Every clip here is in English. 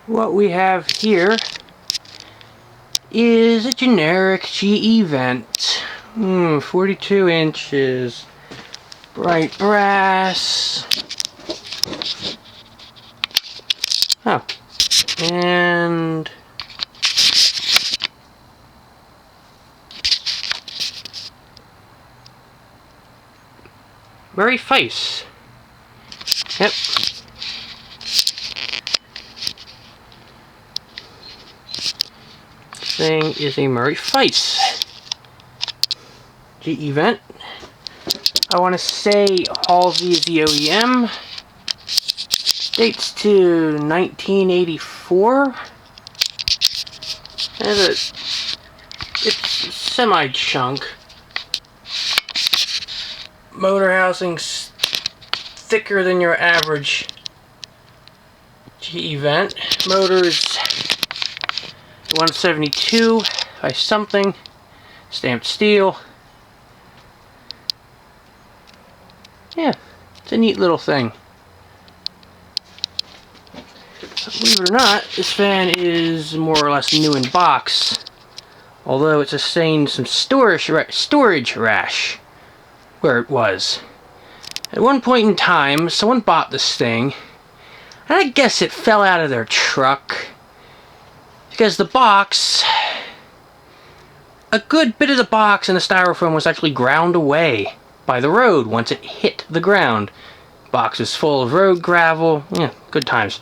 What we have here is a generic GE vent. 42 inches. Bright brass. Oh. And Murray Feiss. Yep. This thing is a Murray Feiss GE vent. I want to say Halsey is the OEM. Dates to 1984. It's semi-chunk. Motor housing's thicker than your average GE vent. Motor's 172 by something. Stamped steel. Yeah, it's a neat little thing. Believe it or not, this fan is more or less new in box. Although it's sustained some storage rash where it was. At one point in time, someone bought this thing, and I guess it fell out of their truck because the box, a good bit of the box and the styrofoam was actually ground away by the road once it hit the ground. Box was full of road gravel. Yeah, good times.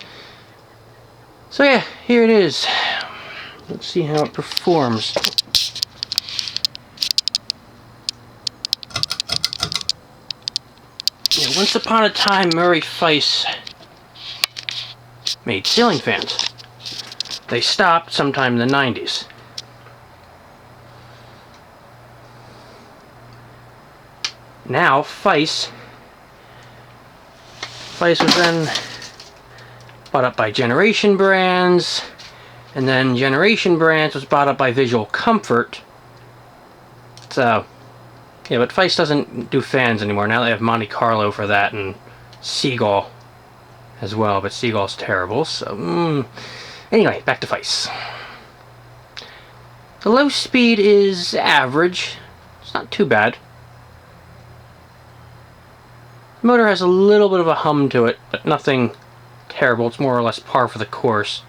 So yeah, here it is. Let's see how it performs. Yeah, once upon a time, Murray Feiss made ceiling fans. They stopped sometime in the 90s. Now, Feiss was then bought up by Generation Brands, and then Generation Brands was bought up by Visual Comfort. So, yeah, but Feiss doesn't do fans anymore. Now they have Monte Carlo for that, and Seagull as well, but Seagull's terrible, so, Anyway, back to Feiss. The low speed is average. It's not too bad. The motor has a little bit of a hum to it, but nothing terrible. It's more or less par for the course.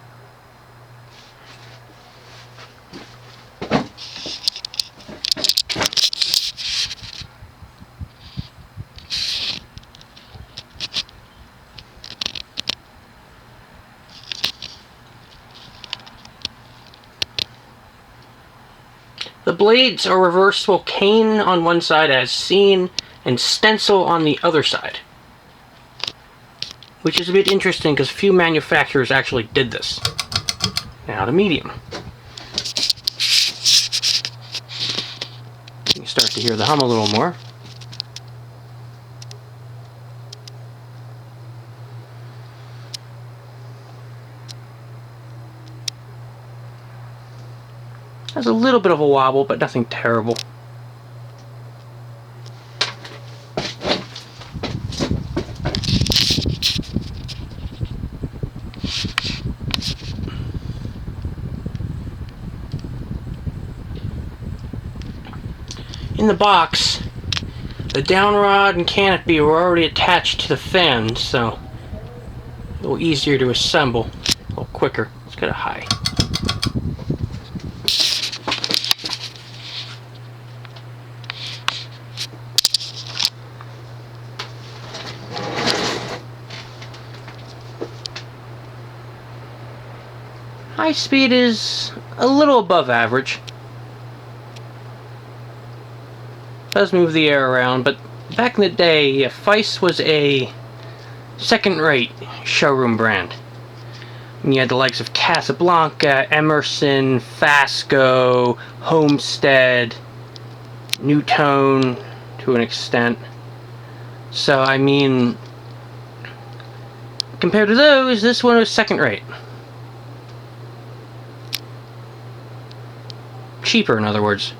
The blades are reversible cane on one side as seen, and stencil on the other side. Which is a bit interesting because few manufacturers actually did this. Now the medium. You can start to hear the hum a little more. Has a little bit of a wobble, but nothing terrible. In the box, the down rod and canopy were already attached to the fan, so a little easier to assemble, a little quicker. Let's get a high. High speed is a little above average. Does move the air around, but back in the day, Feiss was a second-rate showroom brand. And you had the likes of Casablanca, Emerson, Fasco, Homestead, Newtone to an extent. So, I mean, compared to those, this one was second-rate. Cheaper, in other words.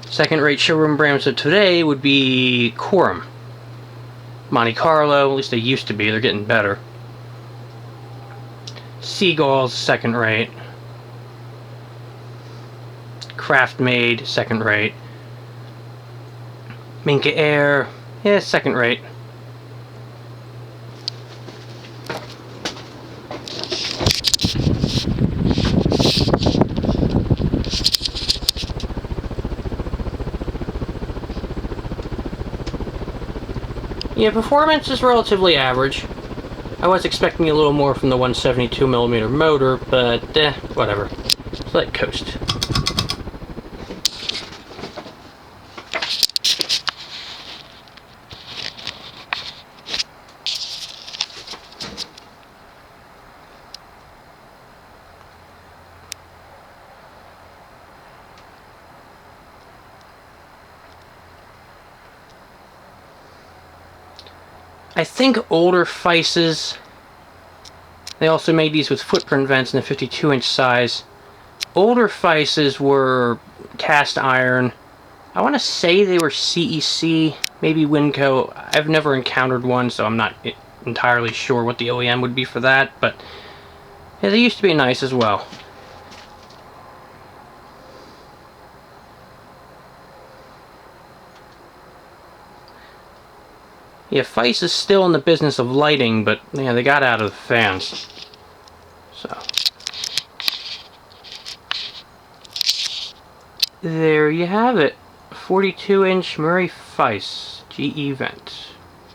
Second-rate showroom brands of today would be Quorum, Monte Carlo, at least they used to be, they're getting better. Seagulls, second rate. Craft Made, second rate. Minka Air, yeah, second rate. Yeah, performance is relatively average. I was expecting a little more from the 172mm motor, but whatever. Just let it coast. I think older Feisses, they also made these with footprint vents in the 52-inch size. Older Feisses were cast iron. I want to say they were CEC, maybe Winco. I've never encountered one, so I'm not entirely sure what the OEM would be for that, but yeah, they used to be nice as well. Yeah, Feiss is still in the business of lighting, but yeah, they got out of the fans. So there you have it. 42-inch Murray Feiss GE vent.